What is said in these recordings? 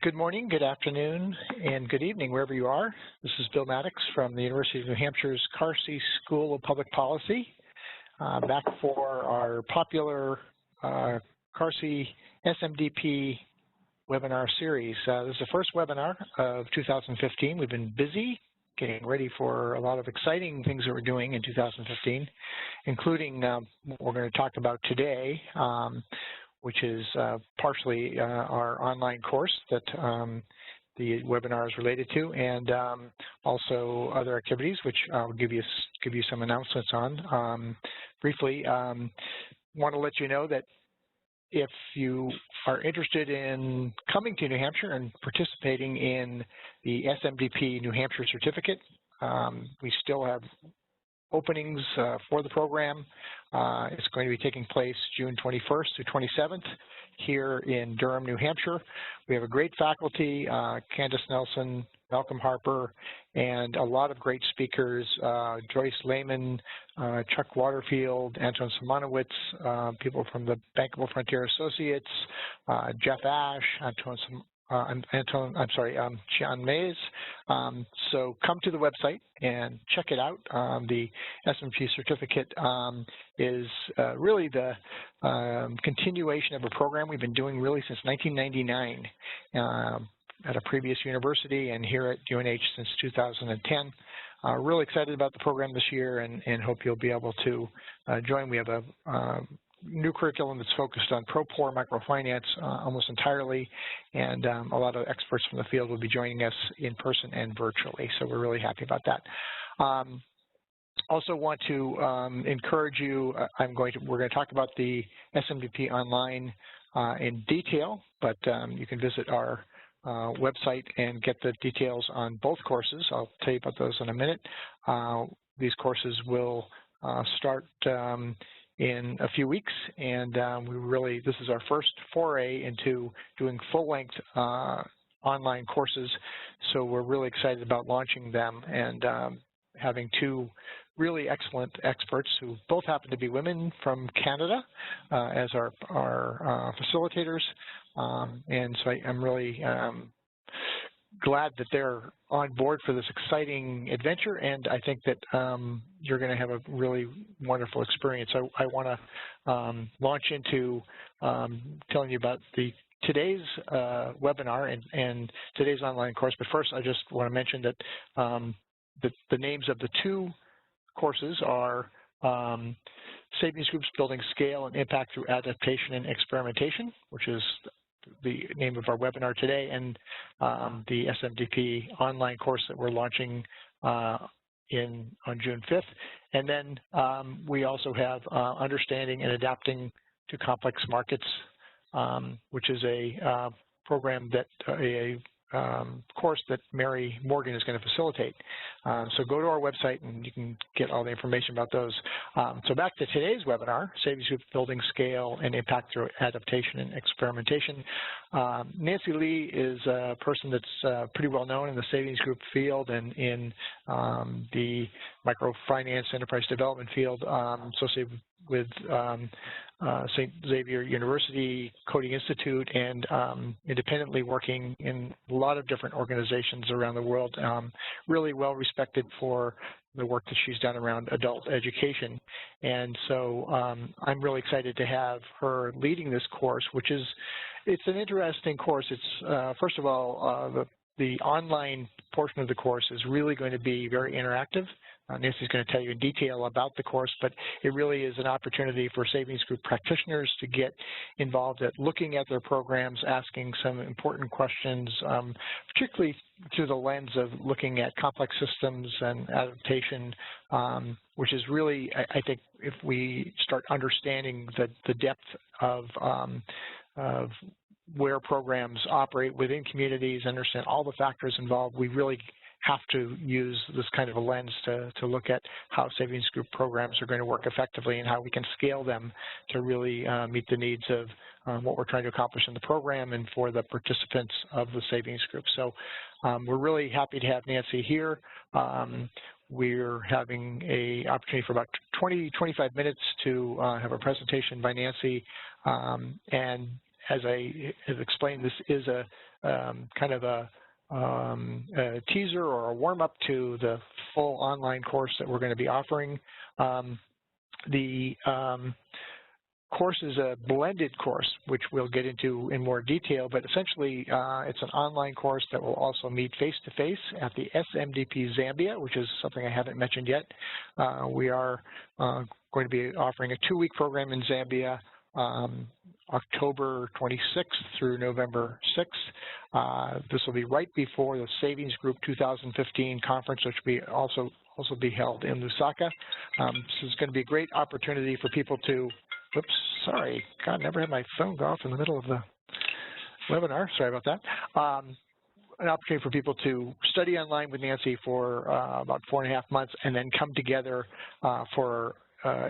Good morning, good afternoon, and good evening, wherever you are. This is Bill Maddox from the University of New Hampshire's Carsey School of Public Policy, back for our popular Carsey SMDP webinar series. This is the first webinar of 2015. We've been busy getting ready for a lot of exciting things that we're doing in 2015, including what we're going to talk about today, which is partially our online course that the webinar is related to, and also other activities, which I'll give you some announcements on. Briefly, want to let you know that if you are interested in coming to New Hampshire and participating in the SMDP New Hampshire certificate, we still have openings for the program. It's going to be taking place June 21st to 27th here in Durham, New Hampshire. We have a great faculty, Candace Nelson, Malcolm Harper, and a lot of great speakers, Joyce Lehman, Chuck Waterfield, Anton Simonowitz, people from the Bankable Frontier Associates, Jeff Ash, Sean Mays. So come to the website and check it out. The SMDP certificate is really the continuation of a program we've been doing really since 1999 at a previous university and here at UNH since 2010. Really excited about the program this year and hope you'll be able to join. We have a new curriculum that's focused on pro-poor microfinance almost entirely, and a lot of experts from the field will be joining us in person and virtually, so we're really happy about that. Also want to encourage you, we're going to talk about the SMDP online in detail, but you can visit our website and get the details on both courses. I'll tell you about those in a minute. These courses will start in a few weeks, and this is our first foray into doing full-length online courses, so we're really excited about launching them and having two really excellent experts who both happen to be women from Canada as our facilitators, and so I'm really glad that they're on board for this exciting adventure, and I think that you're going to have a really wonderful experience. I want to launch into telling you about today's webinar and today's online course, but first I just want to mention that the names of the two courses are Savings Groups Building Scale and Impact Through Adaptation and Experimentation, which is the name of our webinar today, and the SMDP online course that we're launching on June 5th. And then we also have Understanding and Adapting to Complex Markets, which is a program that course that Mary Morgan is going to facilitate. So go to our website and you can get all the information about those. So back to today's webinar, Savings Group Building Scale and Impact Through Adaptation and Experimentation. Nancy Lee is a person that's pretty well known in the savings group field and in the microfinance enterprise development field, associated with St. Xavier University, Coding Institute, and independently working in a lot of different organizations around the world. Really well respected for the work that she's done around adult education. And so I'm really excited to have her leading this course, it's an interesting course. It's, first of all, the online portion of the course is really going to be very interactive. Nancy's going to tell you in detail about the course, but it really is an opportunity for savings group practitioners to get involved at looking at their programs, asking some important questions, particularly through the lens of looking at complex systems and adaptation, which is really, I think, if we start understanding the depth of where programs operate within communities, understand all the factors involved, we really have to use this kind of a lens to look at how savings group programs are going to work effectively and how we can scale them to really meet the needs of what we're trying to accomplish in the program and for the participants of the savings group. So we're really happy to have Nancy here. We're having an opportunity for about 20-25 minutes to have a presentation by Nancy, and as I have explained, this is a kind of a teaser or a warm-up to the full online course that we're going to be offering. The course is a blended course, which we'll get into in more detail, but essentially it's an online course that will also meet face-to-face at the SMDP Zambia, which is something I haven't mentioned yet. We are going to be offering a 2-week program in Zambia, October 26th through November 6th. This will be right before the Savings Group 2015 conference, which will be also be held in Lusaka. This is going to be a great opportunity for people to, whoops, sorry, God, never had my phone go off in the middle of the webinar. Sorry about that. An opportunity for people to study online with Nancy for about 4.5 months and then come together for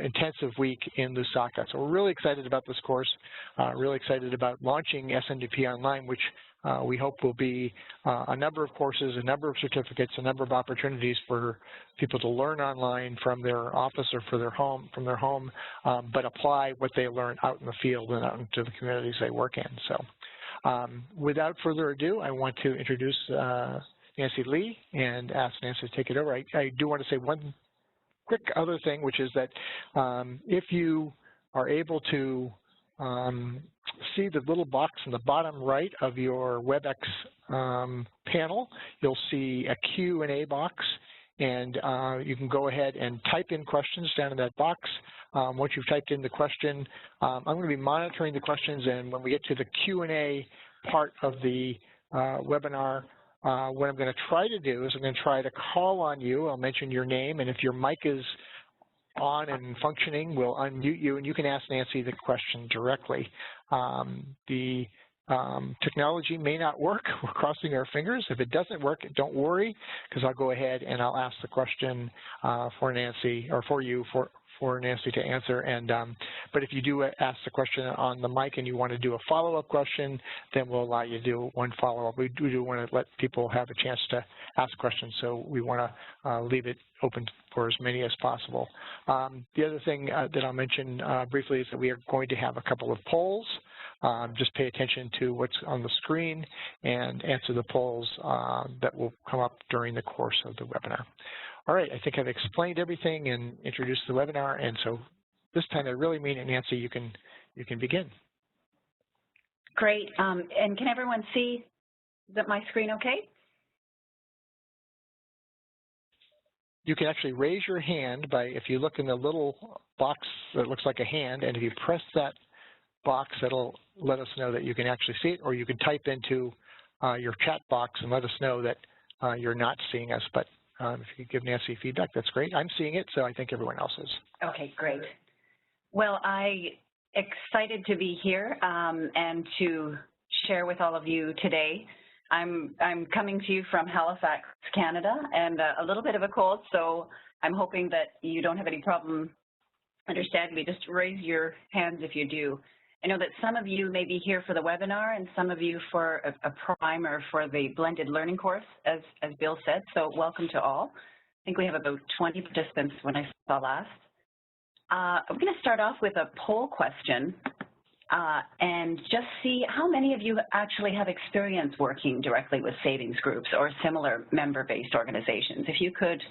intensive week in Lusaka. So we're really excited about this course, really excited about launching SMDP Online, which we hope will be a number of courses, a number of certificates, a number of opportunities for people to learn online from their office or from their home, but apply what they learn out in the field and out into the communities they work in. So without further ado, I want to introduce Nancy Lee and ask Nancy to take it over. I do want to say one quick other thing, which is that if you are able to see the little box in the bottom right of your WebEx panel, you'll see a Q&A box, and you can go ahead and type in questions down in that box. Once you've typed in the question, I'm going to be monitoring the questions, and when we get to the Q&A part of the webinar, what I'm going to try to do is I'm going to try to call on you. I'll mention your name, and if your mic is on and functioning, we'll unmute you, and you can ask Nancy the question directly. The technology may not work. We're crossing our fingers. If it doesn't work, don't worry, because I'll go ahead and I'll ask the question for Nancy, or for you, for Nancy to answer. And but if you do ask the question on the mic and you want to do a follow-up question, then we'll allow you to do one follow-up. We do want to let people have a chance to ask questions, so we want to leave it open for as many as possible. The other thing that I'll mention briefly is that we are going to have a couple of polls. Just pay attention to what's on the screen and answer the polls that will come up during the course of the webinar. All right, I think I've explained everything and introduced the webinar, and so this time I really mean it, Nancy, you can begin. Great, and can everyone see my screen okay? You can actually raise your hand by, if you look in the little box that looks like a hand, and if you press that box, that'll let us know that you can actually see it, or you can type into your chat box and let us know that you're not seeing us. But if you could give Nancy feedback, that's great. I'm seeing it, so I think everyone else is. Okay, great. Well, I'm excited to be here and to share with all of you today. I'm coming to you from Halifax, Canada, and a little bit of a cold, so I'm hoping that you don't have any problem understanding me. Just raise your hands if you do. I know that some of you may be here for the webinar and some of you for a primer for the blended learning course, as Bill said, so welcome to all. I think we have about 20 participants when I saw last. I'm going to start off with a poll question and just see how many of you actually have experience working directly with savings groups or similar member-based organizations. If you could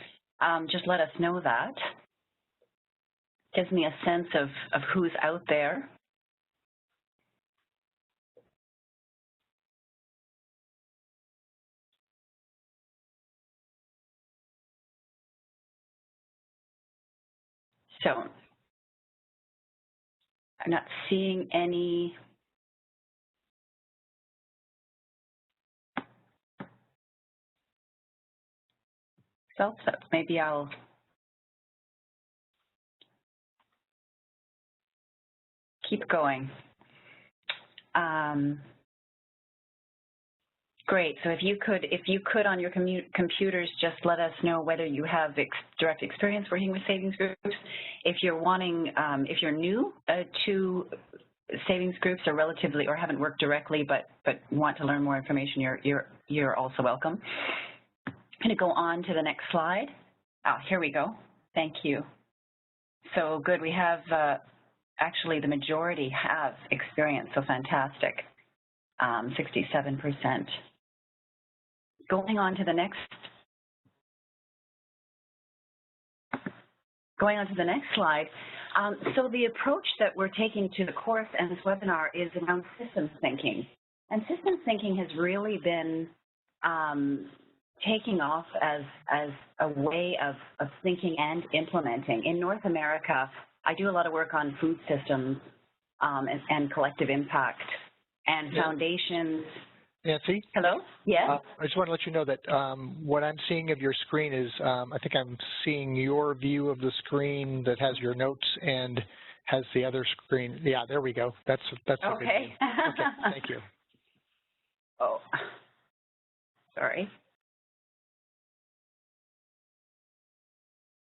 just let us know that. Gives me a sense of who's out there. So I'm not seeing any results. Maybe I'll keep going. Great. So if you could on your computers just let us know whether you have direct experience working with savings groups. If you're wanting, if you're new to savings groups or relatively or haven't worked directly but want to learn more information, you're also welcome. I'm going to go on to the next slide. Oh, here we go. Thank you. So good. We have actually the majority have experience. So fantastic. 67%. Going on to the next slide. So the approach that we're taking to the course and this webinar is around systems thinking. And systems thinking has really been taking off as a way of thinking and implementing. In North America, I do a lot of work on food systems and collective impact and foundations. Nancy? Hello? Yes? I just want to let you know that what I'm seeing of your screen is, I think I'm seeing your view of the screen that has your notes and has the other screen. Yeah, there we go. That's okay. Okay, thank you. Oh, sorry.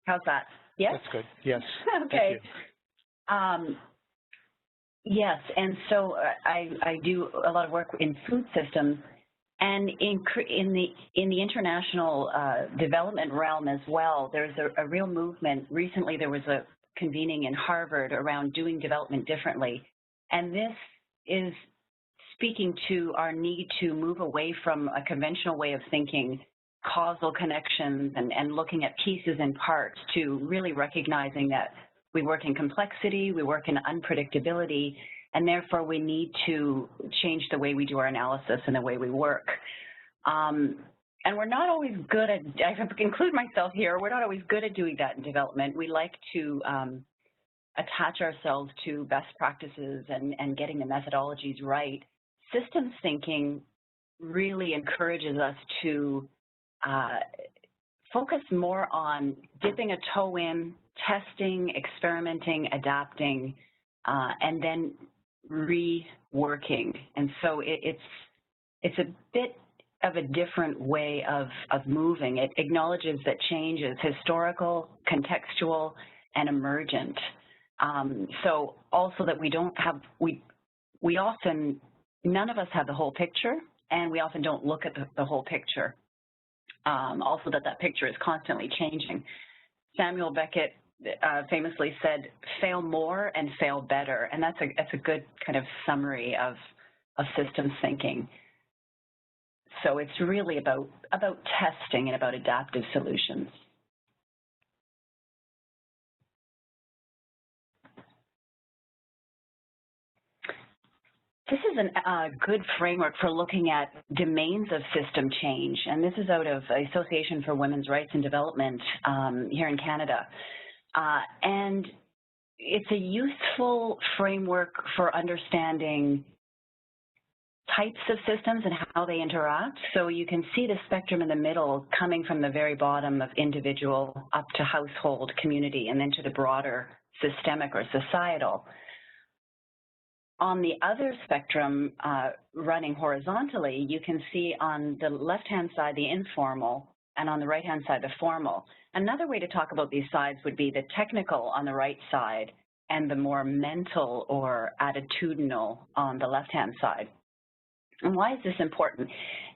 How's that? Yes? That's good, yes. Okay. Thank you. Yes, and so I do a lot of work in food systems, and in the international development realm as well. There's a real movement. Recently, there was a convening in Harvard around doing development differently, and this is speaking to our need to move away from a conventional way of thinking, causal connections, and looking at pieces and parts, to really recognizing that we work in complexity, we work in unpredictability, and therefore we need to change the way we do our analysis and the way we work. And we're not always good at, I include myself here, we're not always good at doing that in development. We like to attach ourselves to best practices and getting the methodologies right. Systems thinking really encourages us to focus more on dipping a toe in, testing, experimenting, adapting, and then reworking. And so it's a bit of a different way of moving. It acknowledges that change is historical, contextual, and emergent. So also that we don't have, we often, none of us have the whole picture, and we often don't look at the whole picture. Also that picture is constantly changing. Samuel Beckett famously said, fail more and fail better, and that's a good kind of summary of systems thinking. So it's really about testing and about adaptive solutions. This is a good framework for looking at domains of system change, and this is out of Association for Women's Rights and Development here in Canada. And it's a useful framework for understanding types of systems and how they interact. So you can see the spectrum in the middle coming from the very bottom of individual up to household, community, and then to the broader systemic or societal. On the other spectrum, running horizontally, you can see on the left-hand side the informal, and on the right-hand side the formal. Another way to talk about these sides would be the technical on the right side and the more mental or attitudinal on the left-hand side. And why is this important?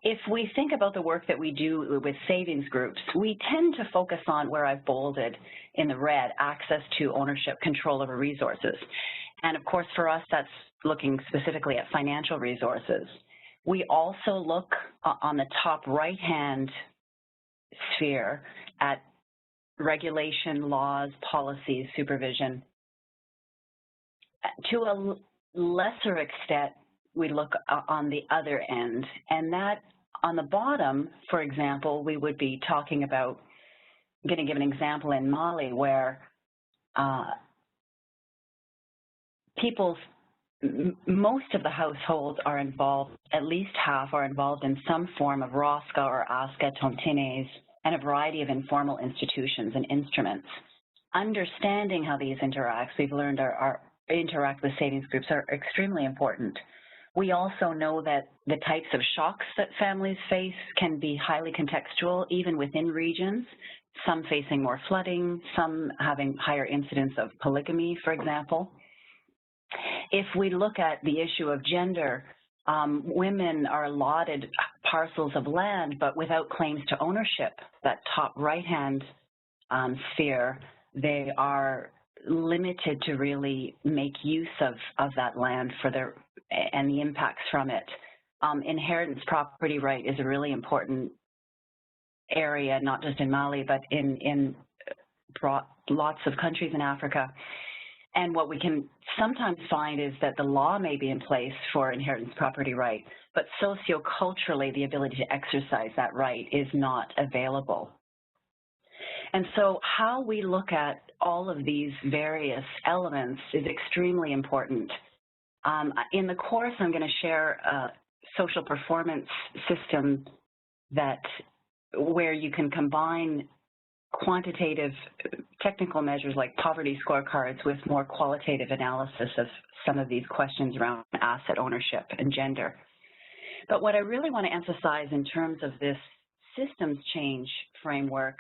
If we think about the work that we do with savings groups, we tend to focus on where I've bolded in the red, access to ownership, control over resources. And of course, for us, that's looking specifically at financial resources. We also look on the top right-hand sphere at regulation, laws, policies, supervision. To a lesser extent, we look on the other end, and that on the bottom, for example, we would be talking about, I'm going to give an example in Mali where most of the households are involved, at least half are involved in some form of ROSCA or ASCA, tontines, and a variety of informal institutions and instruments. Understanding how these interact, we've learned interact with savings groups are extremely important. We also know that the types of shocks that families face can be highly contextual, even within regions, some facing more flooding, some having higher incidence of polygamy, for example. If we look at the issue of gender, women are allotted parcels of land, but without claims to ownership. That top right-hand sphere, they are limited to really make use of that land for and the impacts from it. inheritance property right is a really important area, not just in Mali, but in lots of countries in Africa. And what we can sometimes find is that the law may be in place for inheritance property right, but socioculturally, the ability to exercise that right is not available. And so how we look at all of these various elements is extremely important. In the course, I'm going to share a social performance system where you can combine quantitative technical measures like poverty scorecards with more qualitative analysis of some of these questions around asset ownership and gender. But what I really want to emphasize in terms of this systems change framework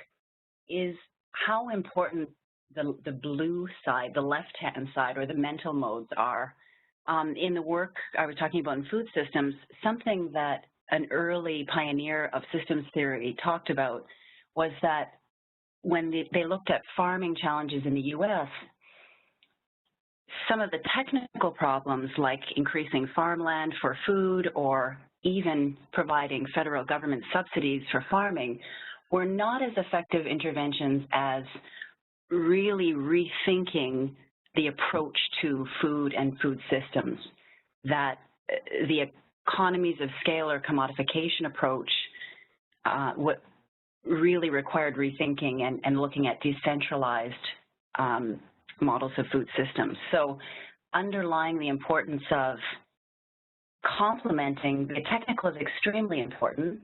is how important the blue side, the left-hand side, or the mental modes are. In the work I was talking about in food systems, something that an early pioneer of systems theory talked about was that when they looked at farming challenges in the U.S., some of the technical problems like increasing farmland for food or even providing federal government subsidies for farming were not as effective interventions as really rethinking the approach to food and food systems, that the economies of scale or commodification approach what really required rethinking and looking at decentralized models of food systems. So underlying the importance of complementing, the technical is extremely important,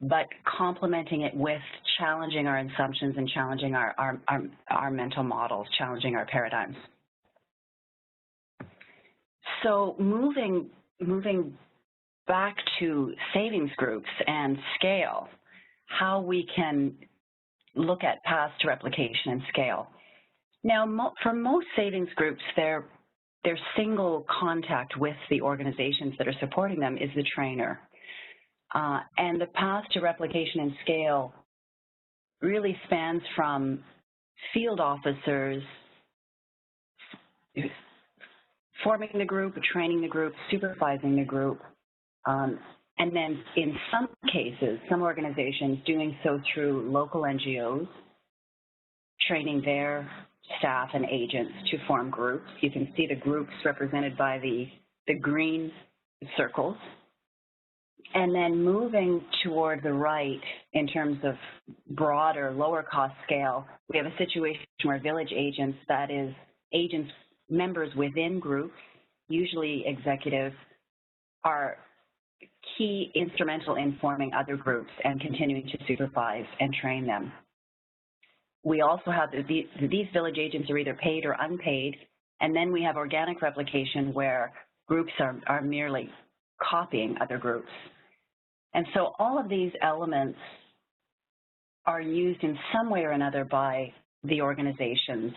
but complementing it with challenging our assumptions and challenging our mental models, challenging our paradigms. So moving back to savings groups and scale, how we can look at paths to replication and scale. Now, for most savings groups, their single contact with the organizations that are supporting them is the trainer. And the path to replication and scale really spans from field officers forming the group, training the group, supervising the group, and then in some cases, some organizations doing so through local NGOs, training their staff and agents to form groups. You can see the groups represented by the green circles. And then moving toward the right in terms of broader, lower cost scale, we have a situation where village agents, that is agents, members within groups, usually executives, are key instrumental in forming other groups and continuing to supervise and train them. We also have these village agents are either paid or unpaid, and then we have organic replication where groups are merely copying other groups. And so all of these elements are used in some way or another by the organizations,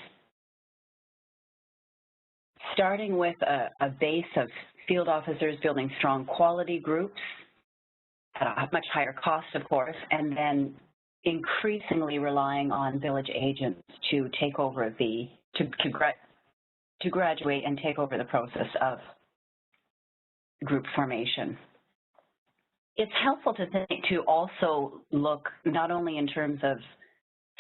starting with a base of field officers building strong quality groups at a much higher cost, of course, and then increasingly relying on village agents to take over to graduate and take over the process of group formation. It's helpful to also look not only in terms of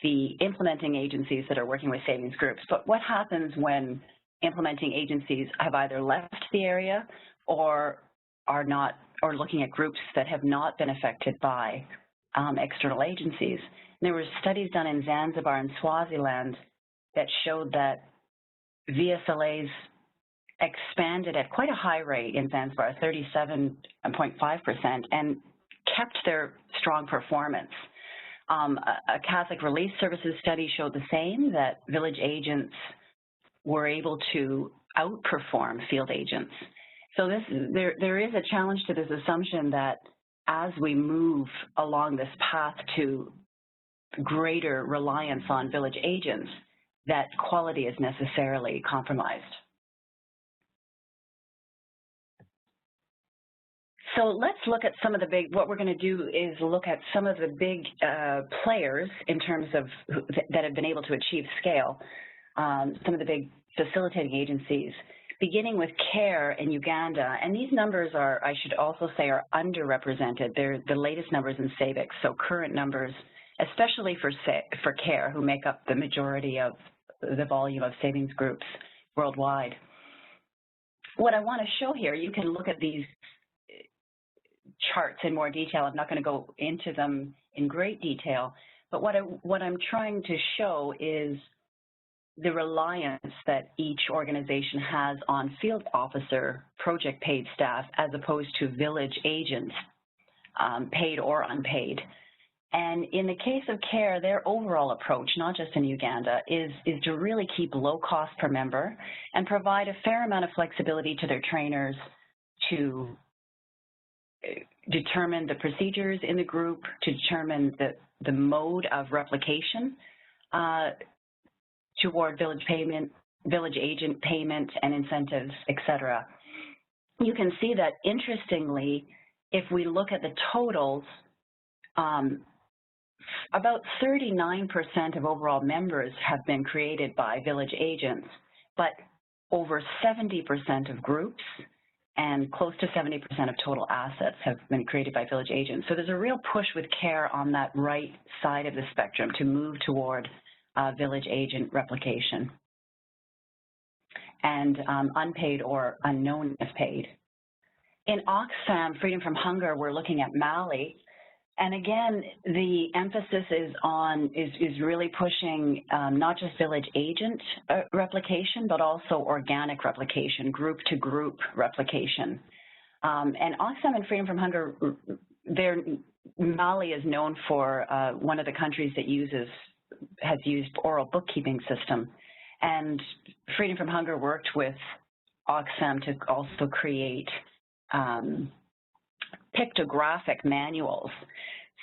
the implementing agencies that are working with savings groups, but what happens when implementing agencies have either left the area or are not, or looking at groups that have not been affected by external agencies. And there were studies done in Zanzibar and Swaziland that showed that VSLAs expanded at quite a high rate in Zanzibar, 37.5%, and kept their strong performance. A Catholic Relief Services study showed the same, that village agents were able to outperform field agents. So there is a challenge to this assumption that as we move along this path to greater reliance on village agents, that quality is necessarily compromised. So let's look at some of the big, what we're going to do is look at some of the big players in terms of that have been able to achieve scale, some of the big facilitating agencies. beginning with care in Uganda, and these numbers are, I should also say, are underrepresented. They're the latest numbers in SAVIX, so current numbers, especially for care, who make up the majority of the volume of savings groups worldwide. What I want to show here, you can look at these charts in more detail. I'm not going to go into them in great detail, but what I'm trying to show is the reliance that each organization has on field officer project paid staff as opposed to village agents, paid or unpaid. And in the case of care, their overall approach, not just in Uganda, is to really keep low cost per member and provide a fair amount of flexibility to their trainers to determine the procedures in the group, to determine the mode of replication toward village agent payment and incentives, et cetera. You can see that, interestingly, if we look at the totals, about 39% of overall members have been created by village agents, but over 70% of groups and close to 70% of total assets have been created by village agents. So there's a real push with care on that right side of the spectrum to move toward village agent replication and unpaid or unknown as paid. In Oxfam, Freedom from Hunger, we're looking at Mali. And again, the emphasis is really pushing not just village agent replication, but also organic replication, group-to-group replication. And Oxfam and Freedom from Hunger, Mali is known for one of the countries that has used oral bookkeeping system. And Freedom from Hunger worked with Oxfam to also create pictographic manuals.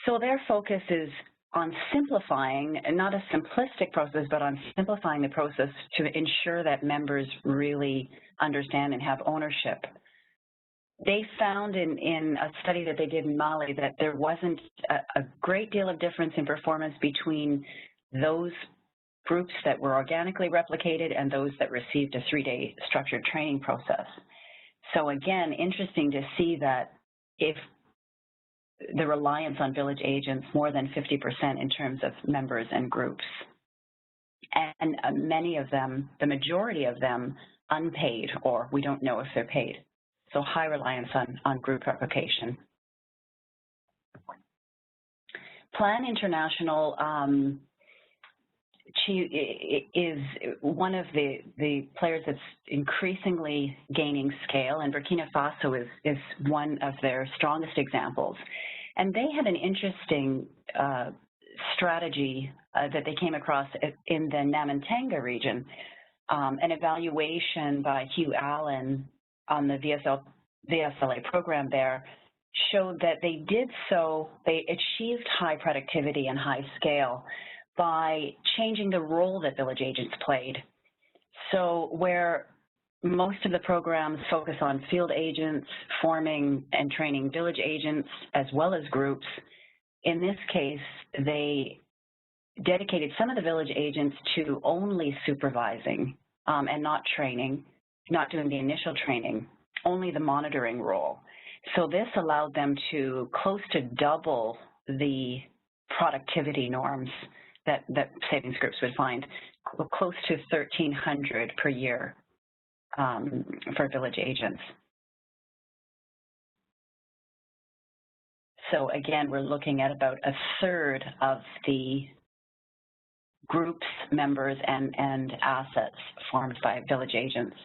So their focus is on simplifying, and not a simplistic process, but on simplifying the process to ensure that members really understand and have ownership. They found in a study that they did in Mali that there wasn't a great deal of difference in performance between those groups that were organically replicated and those that received a 3-day structured training process. So again, interesting to see that if the reliance on village agents more than 50% in terms of members and groups. And many of them, the majority of them, unpaid, or we don't know if they're paid. So high reliance on group replication. Plan International is one of the players that's increasingly gaining scale, and Burkina Faso is one of their strongest examples. And they had an interesting strategy that they came across in the Namantanga region. An evaluation by Hugh Allen on the VSLA program there showed that they achieved high productivity and high scale by changing the role that village agents played. So where most of the programs focus on field agents, forming and training village agents as well as groups, in this case, they dedicated some of the village agents to only supervising and not training, not doing the initial training, only the monitoring role. So this allowed them to close to double the productivity norms that savings groups would find, close to 1,300 per year for village agents. So again, we're looking at about a third of the groups, members, and assets formed by village agents.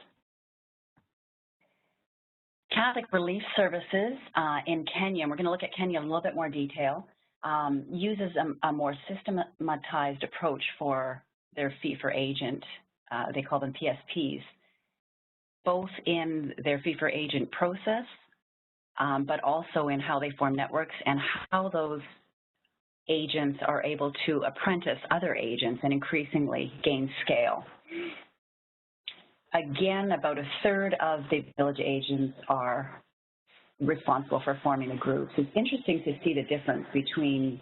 Catholic Relief Services in Kenya, and we're going to look at Kenya in a little bit more detail, uses a more systematized approach for their fee-for-agent, they call them PSPs, both in their fee-for-agent process, but also in how they form networks and how those agents are able to apprentice other agents and increasingly gain scale. Again, about a third of the village agents are responsible for forming the groups. It's interesting to see the difference between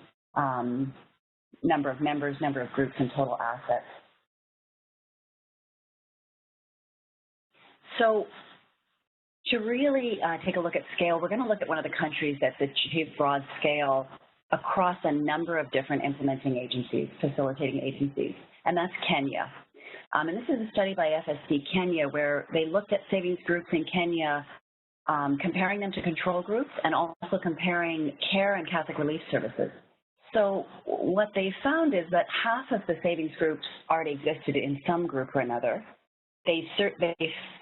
number of members, number of groups, and total assets. So to really take a look at scale, we're going to look at one of the countries that's achieved broad scale across a number of different implementing agencies, facilitating agencies, and that's Kenya. And this is a study by FSC Kenya where they looked at savings groups in Kenya, comparing them to control groups and also comparing care and Catholic relief services. So what they found is that half of the savings groups already existed in some group or another. They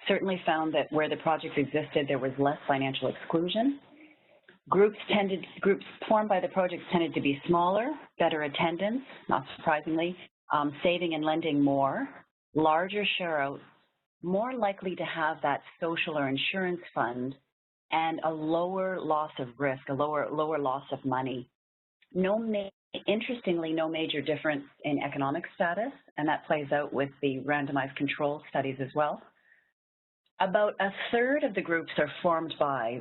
certainly found that where the projects existed, there was less financial exclusion. Groups formed by the projects tended to be smaller, better attendance, not surprisingly, saving and lending more, larger share outs, more likely to have that social or insurance fund, and a lower loss of risk, a lower loss of money. Interestingly, no major difference in economic status, and that plays out with the randomized control studies as well. About a third of the groups are formed by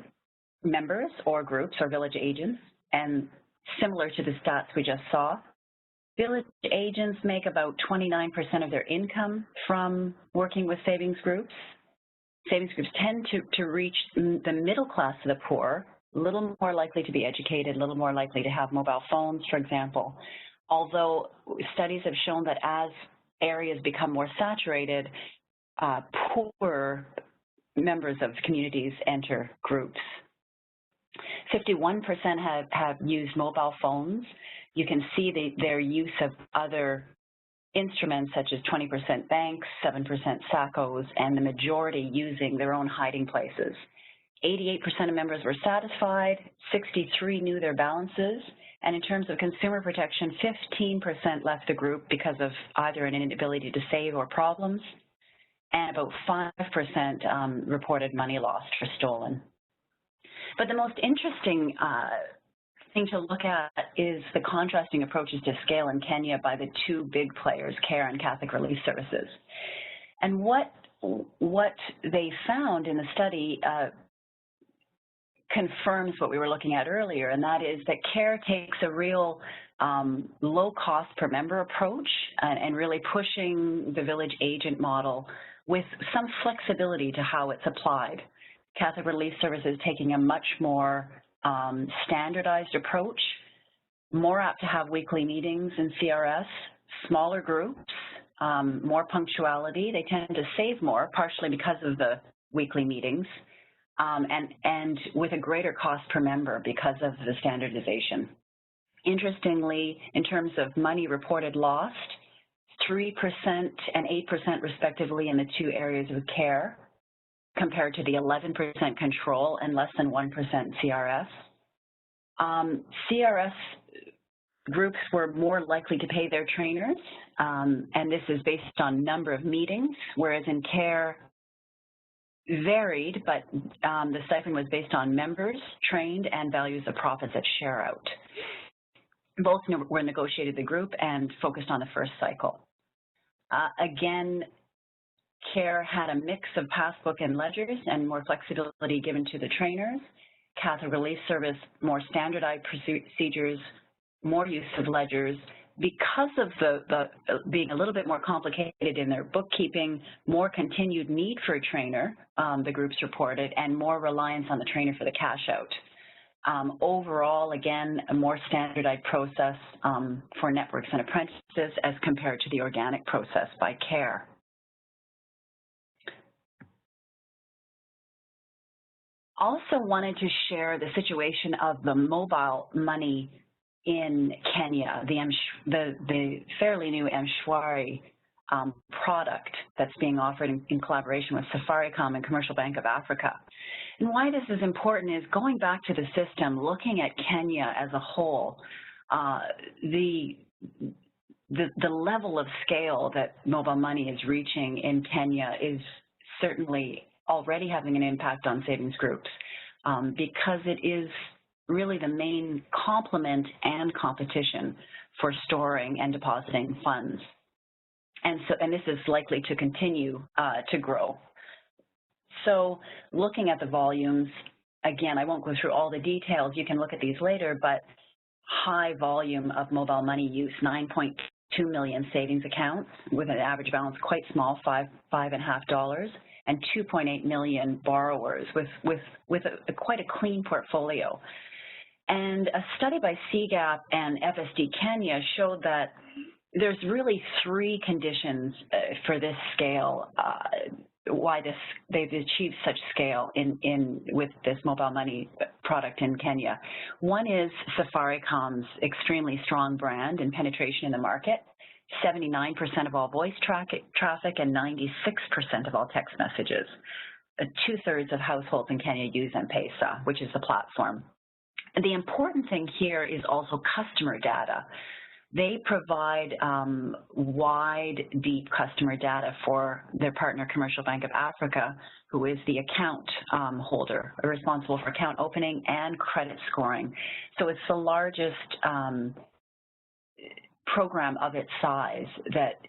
members or groups or village agents, and similar to the stats we just saw, village agents make about 29% of their income from working with savings groups. Savings groups tend to reach the middle class of the poor, a little more likely to be educated, a little more likely to have mobile phones, for example. Although studies have shown that as areas become more saturated, poor members of communities enter groups. 51% have used mobile phones. You can see their use of other instruments such as 20% banks, 7% SACCOs, and the majority using their own hiding places. 88% of members were satisfied, 63 knew their balances, and in terms of consumer protection, 15% left the group because of either an inability to save or problems, and about 5% reported money lost or stolen. But the most interesting thing to look at is the contrasting approaches to scale in Kenya by the two big players, CARE and Catholic Relief Services. And what they found in the study confirms what we were looking at earlier, and that is that CARE takes a real low cost per member approach and really pushing the village agent model with some flexibility to how it's applied. Catholic Relief Services taking a much more standardized approach, more apt to have weekly meetings in CRS, smaller groups, more punctuality. They tend to save more, partially because of the weekly meetings, and with a greater cost per member because of the standardization. Interestingly, in terms of money reported lost, 3% and 8% respectively in the two areas of CARE, compared to the 11% control and less than 1% CRS. CRS groups were more likely to pay their trainers, and this is based on number of meetings, whereas in CARE, varied, but the stipend was based on members trained and values of profits at share out. Both were negotiated the group and focused on the first cycle. Again, CARE had a mix of passbook and ledgers and more flexibility given to the trainers. Catholic Relief Service, more standardized procedures, more use of ledgers. Because of the being a little bit more complicated in their bookkeeping, more continued need for a trainer, the groups reported, and more reliance on the trainer for the cash out. Overall, again, a more standardized process for networks and apprentices as compared to the organic process by CARE. Also wanted to share the situation of the mobile money in Kenya, the fairly new M-Shwari product that's being offered in collaboration with Safaricom and Commercial Bank of Africa. And why this is important is going back to the system, looking at Kenya as a whole, the level of scale that mobile money is reaching in Kenya is certainly already having an impact on savings groups because it is really the main complement and competition for storing and depositing funds. And this is likely to continue to grow. So looking at the volumes, again, I won't go through all the details, you can look at these later, but high volume of mobile money use, 9.2 million savings accounts with an average balance quite small, $5.50. and 2.8 million borrowers with quite a clean portfolio. And a study by CGAP and FSD Kenya showed that there's really three conditions for this scale, why they've achieved such scale with this mobile money product in Kenya. One is Safaricom's extremely strong brand and penetration in the market. 79% of all voice traffic and 96% of all text messages. 2/3 of households in Kenya use M-Pesa, which is the platform. And the important thing here is also customer data. They provide wide, deep customer data for their partner, Commercial Bank of Africa, who is the account holder, responsible for account opening and credit scoring. So it's the largest program of its size that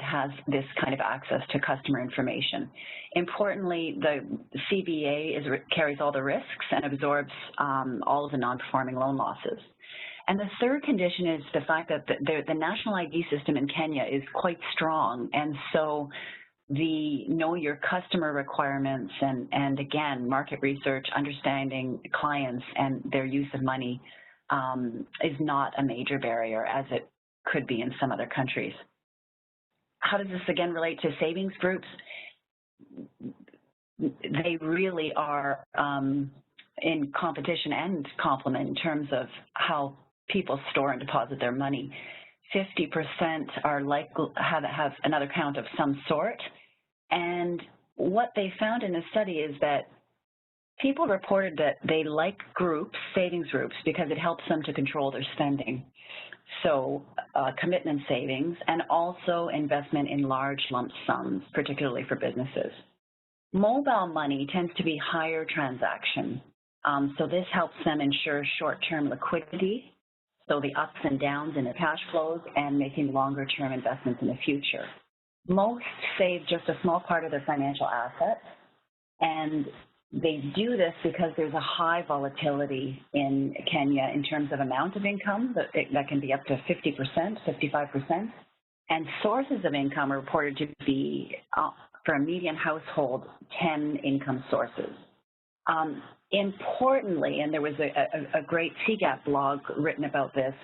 has this kind of access to customer information. Importantly, the CBA carries all the risks and absorbs all of the non-performing loan losses. And the third condition is the fact that the national ID system in Kenya is quite strong, and so the know your customer requirements and again, market research, understanding clients and their use of money is not a major barrier as it could be in some other countries. How does this again relate to savings groups? They really are in competition and complement in terms of how people store and deposit their money. 50% are likely have another account of some sort. And what they found in the study is that people reported that they like groups, savings groups, because it helps them to control their spending. So commitment savings and also investment in large lump sums, particularly for businesses. Mobile money tends to be higher transaction. So this helps them ensure short-term liquidity, so the ups and downs in their cash flows and making longer-term investments in the future. Most save just a small part of their financial assets, and they do this because there's a high volatility in Kenya in terms of amount of income that can be up to 50%, 55%, and sources of income are reported to be, for a median household, 10 income sources. Importantly, and there was a great CGAP blog written about this,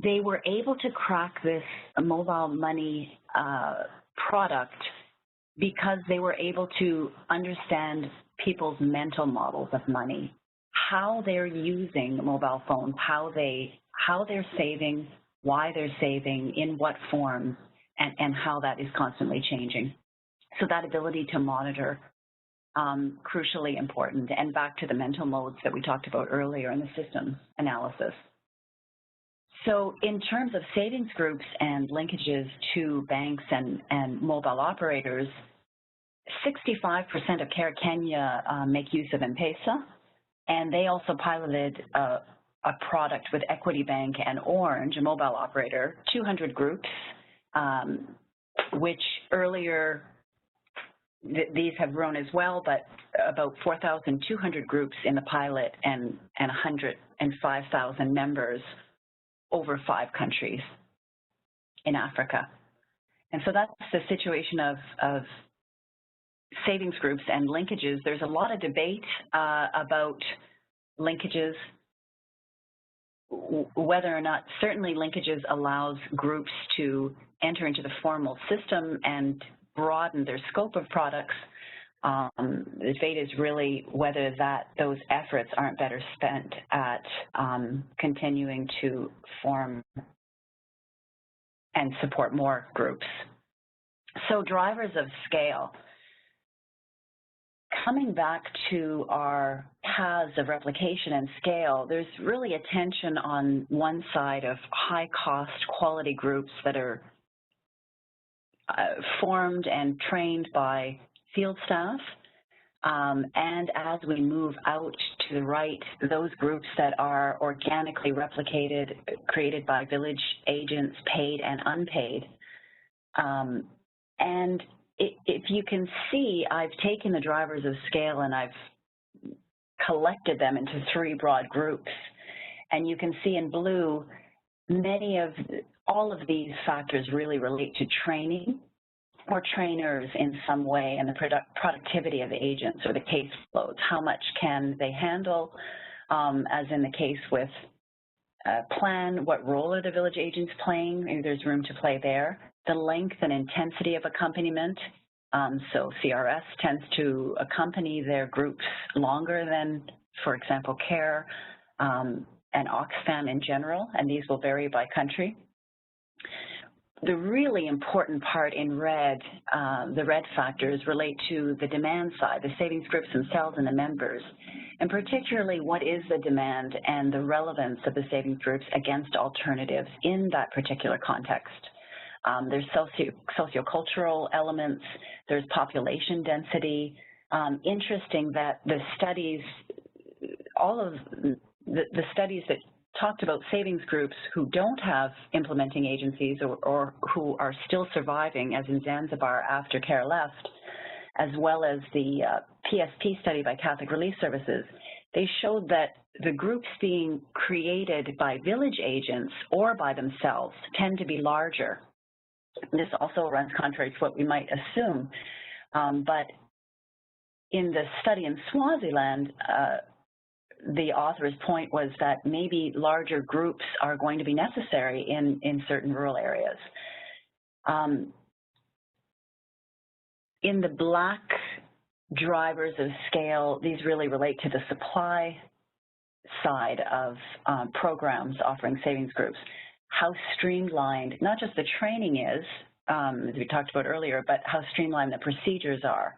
they were able to crack this mobile money product because they were able to understand people's mental models of money, how they're using mobile phones, how they're saving, why they're saving, in what form, and how that is constantly changing. So that ability to monitor, crucially important, and back to the mental modes that we talked about earlier in the systems analysis. So in terms of savings groups and linkages to banks and mobile operators, 65% of Kenya make use of M-Pesa, and they also piloted a product with Equity Bank and Orange, a mobile operator, 200 groups, which earlier, these have grown as well, but about 4,200 groups in the pilot and 105,000 members over 5 countries in Africa. And so that's the situation of savings groups and linkages. There's a lot of debate about linkages, whether or not certainly linkages allows groups to enter into the formal system and broaden their scope of products. The debate is really whether those efforts aren't better spent at continuing to form and support more groups. So drivers of scale. Coming back to our paths of replication and scale, there's really a tension on one side of high-cost quality groups that are formed and trained by field staff. And as we move out to the right, those groups that are organically replicated, created by village agents, paid and unpaid. And if you can see, I've taken the drivers of scale and I've collected them into 3 broad groups. And you can see in blue, all of these factors really relate to training or trainers in some way, and the productivity of agents or the caseloads. How much can they handle, as in the case with plan, what role are the village agents playing? Maybe there's room to play there. The length and intensity of accompaniment. So CRS tends to accompany their groups longer than, for example, CARE and Oxfam in general, and these will vary by country. The really important part in red, the red factors relate to the demand side, the savings groups themselves and the members, and particularly what is the demand and the relevance of the savings groups against alternatives in that particular context. There's sociocultural elements, there's population density. Interesting that the studies, all of the studies that talked about savings groups who don't have implementing agencies or who are still surviving, as in Zanzibar after CARE left, as well as the PSP study by Catholic Relief Services, they showed that the groups being created by village agents or by themselves tend to be larger. This also runs contrary to what we might assume, but in the study in Swaziland, the author's point was that maybe larger groups are going to be necessary in certain rural areas. In the black drivers of scale, these really relate to the supply side of programs offering savings groups. How streamlined, not just the training is, as we talked about earlier, but how streamlined the procedures are.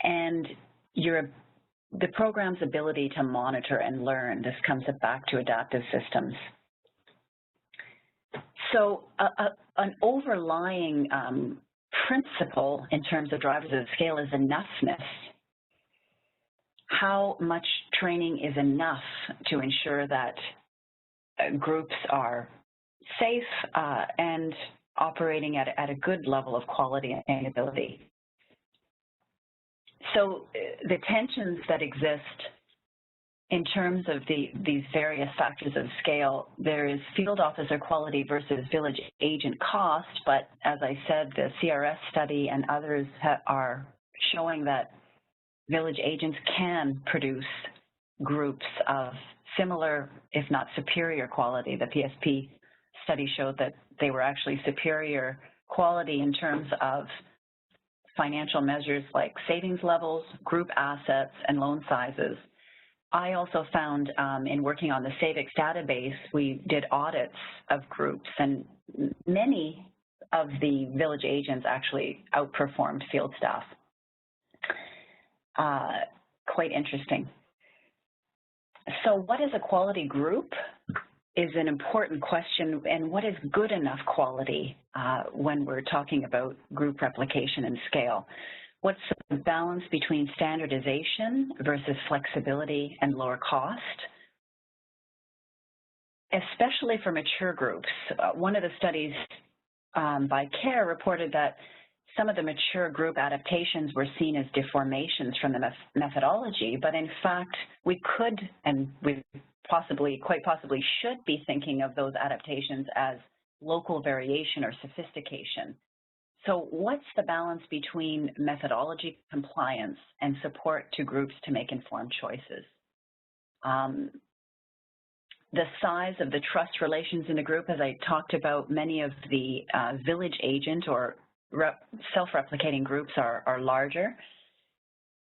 And the program's ability to monitor and learn. This comes back to adaptive systems. So an overlying principle in terms of drivers of scale is enoughness. How much training is enough to ensure that groups are safe and operating at a good level of quality and sustainability. So the tensions that exist in terms of these various factors of scale, there is field officer quality versus village agent cost, but as I said, the CRS study and others are showing that village agents can produce groups of similar, if not superior quality. The PSP study showed that they were actually superior quality in terms of financial measures like savings levels, group assets, and loan sizes. I also found in working on the SAVIX database, we did audits of groups, and many of the village agents actually outperformed field staff. Quite interesting. So what is a quality group is an important question, and what is good enough quality when we're talking about group replication and scale? What's the balance between standardization versus flexibility and lower cost? Especially for mature groups. One of the studies by CARE reported that some of the mature group adaptations were seen as deformations from the methodology, but in fact, we could, and we quite possibly should be thinking of those adaptations as local variation or sophistication. So what's the balance between methodology compliance and support to groups to make informed choices? The size of the trust relations in the group, as I talked about, many of the village agent or self-replicating groups are larger.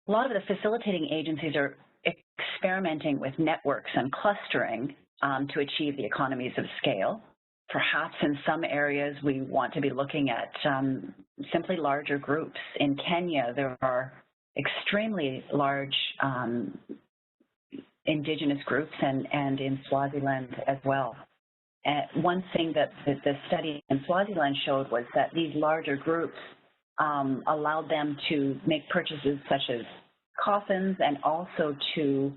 A lot of the facilitating agencies are experimenting with networks and clustering to achieve the economies of scale. Perhaps in some areas we want to be looking at simply larger groups. In Kenya, there are extremely large indigenous groups and in Swaziland as well. One thing that the study in Swaziland showed was that these larger groups allowed them to make purchases such as coffins and also to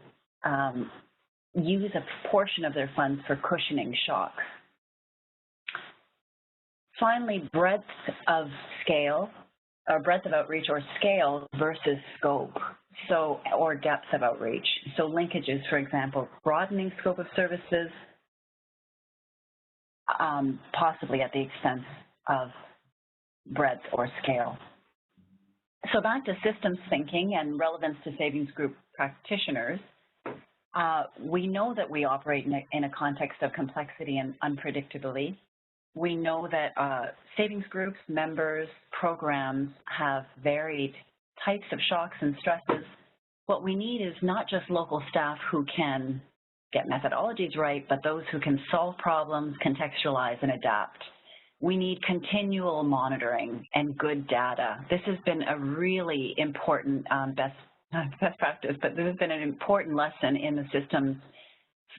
use a portion of their funds for cushioning shocks. Finally, breadth of scale, or breadth of outreach or scale versus scope, or depth of outreach. So linkages, for example, broadening scope of services, possibly at the expense of breadth or scale. So back to systems thinking and relevance to savings group practitioners. We know that we operate in a context of complexity and unpredictability. We know that savings groups, members, programs have varied types of shocks and stresses. What we need is not just local staff who can get methodologies right, but those who can solve problems, contextualize, and adapt. We need continual monitoring and good data. This has been a really important best practice, but this has been an important lesson in the systems,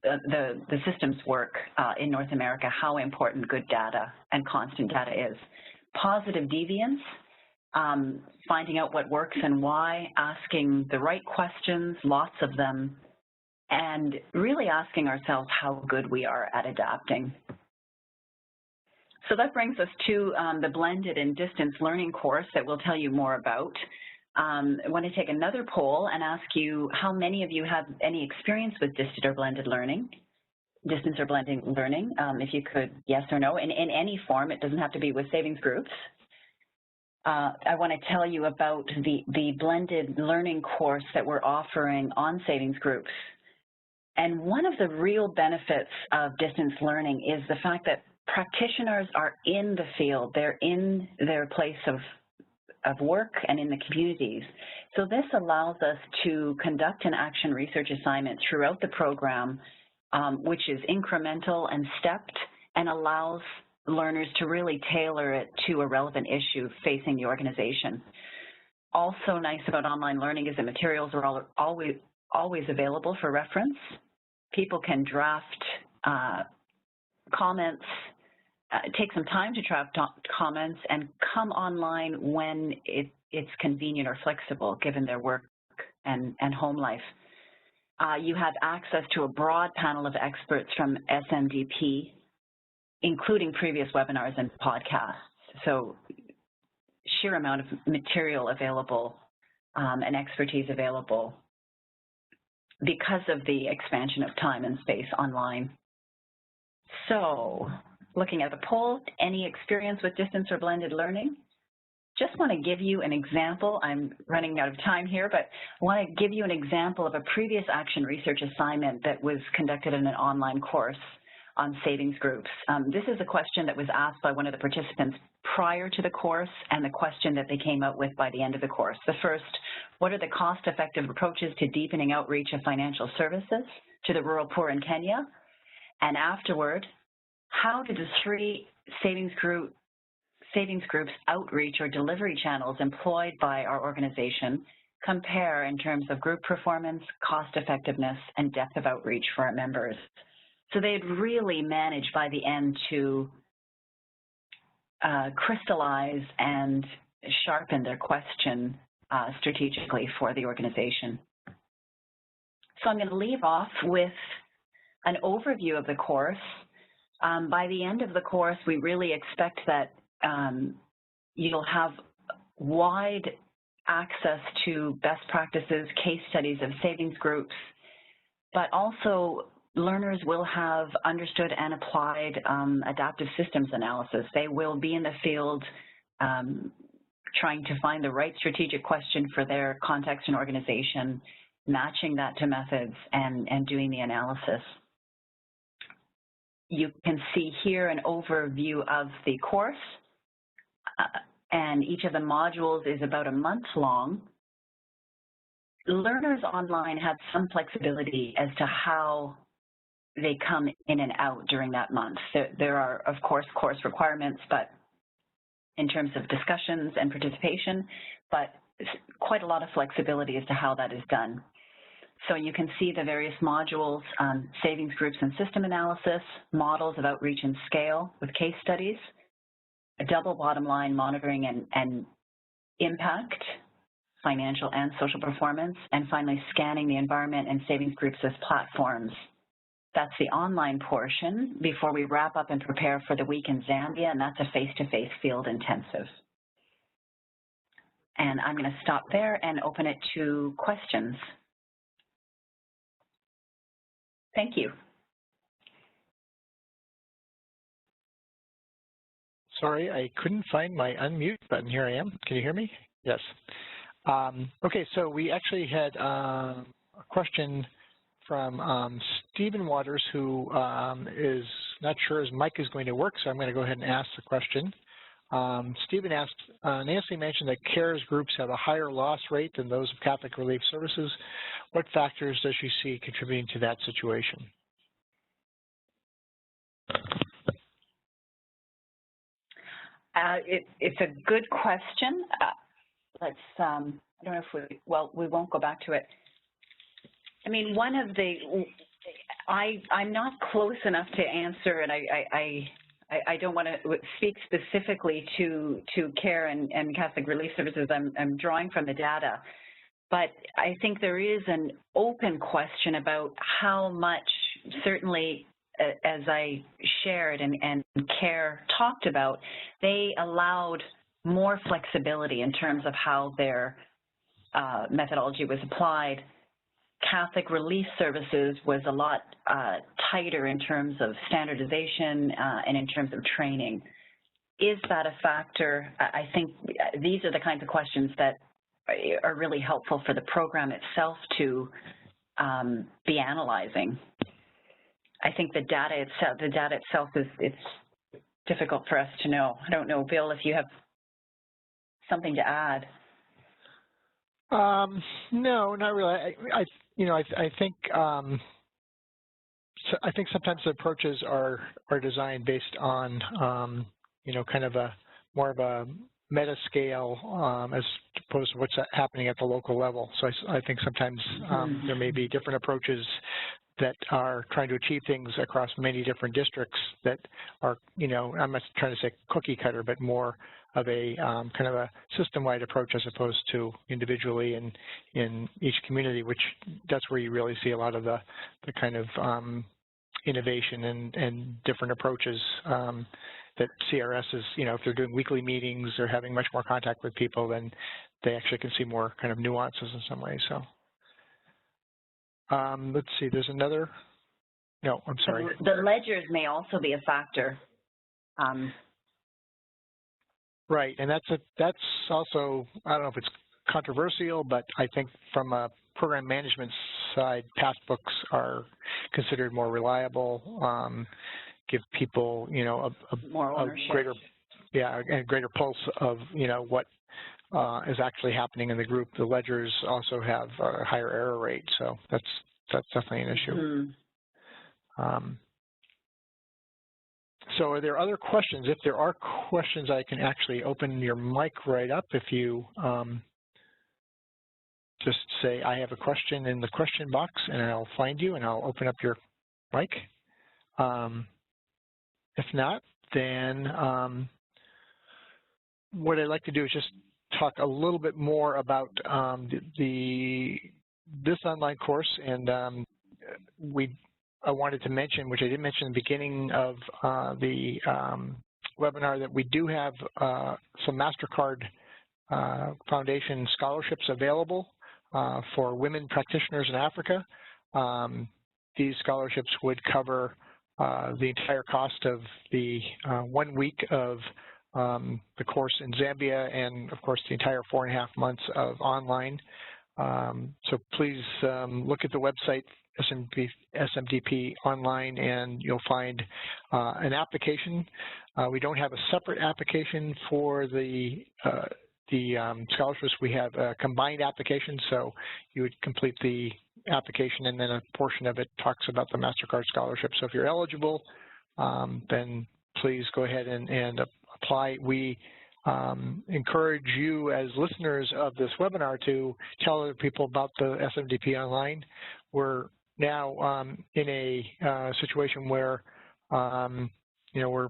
the systems work in North America, how important good data and constant data is. Positive deviance, finding out what works and why, asking the right questions, lots of them, and really asking ourselves how good we are at adapting. So that brings us to the blended and distance learning course that we'll tell you more about. I want to take another poll and ask you how many of you have any experience with distance or blended learning, distance or blended learning, if you could, yes or no, in any form. It doesn't have to be with savings groups. I want to tell you about the blended learning course that we're offering on savings groups. And one of the real benefits of distance learning is the fact that practitioners are in the field. They're in their place of work and in the communities. So this allows us to conduct an action research assignment throughout the program, which is incremental and stepped and allows learners to really tailor it to a relevant issue facing the organization. Also nice about online learning is the materials are always available for reference. People can draft comments, take some time to draft comments and come online when it's convenient or flexible given their work and home life. You have access to a broad panel of experts from SMDP, including previous webinars and podcasts. So sheer amount of material available and expertise available because of the expansion of time and space online. So looking at the poll, any experience with distance or blended learning? Just want to give you an example. I'm running out of time here, but I want to give you an example of a previous action research assignment that was conducted in an online course on savings groups. This is a question that was asked by one of the participants prior to the course and the question that they came out with by the end of the course. The first, what are the cost-effective approaches to deepening outreach of financial services to the rural poor in Kenya? And afterward, how did the three savings groups outreach or delivery channels employed by our organization compare in terms of group performance, cost effectiveness, and depth of outreach for our members? So they had really managed by the end to crystallize and sharpen their question strategically for the organization. So I'm going to leave off with an overview of the course. By the end of the course, we really expect that you'll have wide access to best practices, case studies of savings groups, but also learners will have understood and applied adaptive systems analysis. They will be in the field trying to find the right strategic question for their context and organization, matching that to methods and doing the analysis. You can see here an overview of the course, and each of the modules is about a month long. Learners online have some flexibility as to how they come in and out during that month. There are, of course, course requirements, but in terms of discussions and participation, but quite a lot of flexibility as to how that is done. So you can see the various modules, savings groups and system analysis, models of outreach and scale with case studies, a double bottom line monitoring and impact, financial and social performance, and finally scanning the environment and savings groups as platforms. That's the online portion before we wrap up and prepare for the week in Zambia, and that's a face-to-face field intensive. And I'm going to stop there and open it to questions. Thank you. Sorry, I couldn't find my unmute button. Here I am. Can you hear me? Yes. Okay, so we actually had a question from Stephen Waters, who is not sure his mic is going to work, so I'm going to go ahead and ask the question. Stephen asked, Nancy mentioned that CARES groups have a higher loss rate than those of Catholic Relief Services. What factors does she see contributing to that situation? It's a good question. I don't know if we won't go back to it. I mean, one of the, I'm not close enough to answer, and I don't want to speak specifically to CARE and Catholic Relief Services. I'm drawing from the data. But I think there is an open question about how much, certainly as I shared and CARE talked about, they allowed more flexibility in terms of how their methodology was applied. Catholic Relief Services was a lot tighter in terms of standardization and in terms of training. Is that a factor? I think these are the kinds of questions that are really helpful for the program itself to be analyzing. I think the data itself is, it's difficult for us to know. I don't know, Bill, if you have something to add. No, not really. I think sometimes the approaches are designed based on kind of a more of a meta scale as opposed to what's happening at the local level. So I think sometimes there may be different approaches that are trying to achieve things across many different districts that are, I'm not trying to say cookie cutter, but more of a kind of a system-wide approach as opposed to individually in each community, which that's where you really see a lot of the kind of innovation and different approaches that CRS is, if they're doing weekly meetings or having much more contact with people, then they actually can see more kind of nuances in some ways. So let's see, there's another, no, I'm sorry. The ledgers may also be a factor. Right, and that's also, I don't know if it's controversial, but I think from a program management side, passbooks are considered more reliable, give people, a greater, a greater pulse of, what is actually happening in the group. The ledgers also have a higher error rate, so that's definitely an issue. So are there other questions? If there are questions, I can actually open your mic right up if you just say, I have a question in the question box, and I'll find you, and I'll open up your mic. If not, then what I'd like to do is just talk a little bit more about this online course, and I wanted to mention, which I didn't mention in the beginning of the webinar, that we do have some MasterCard Foundation scholarships available for women practitioners in Africa. These scholarships would cover the entire cost of the 1 week of the course in Zambia, and of course the entire 4.5 months of online. So please look at the website SMDP online, and you'll find an application. We don't have a separate application for the scholarships. We have a combined application, so you would complete the application, and then a portion of it talks about the MasterCard scholarship. So if you're eligible, then please go ahead and apply. We encourage you as listeners of this webinar to tell other people about the SMDP online. We're now in a situation where we're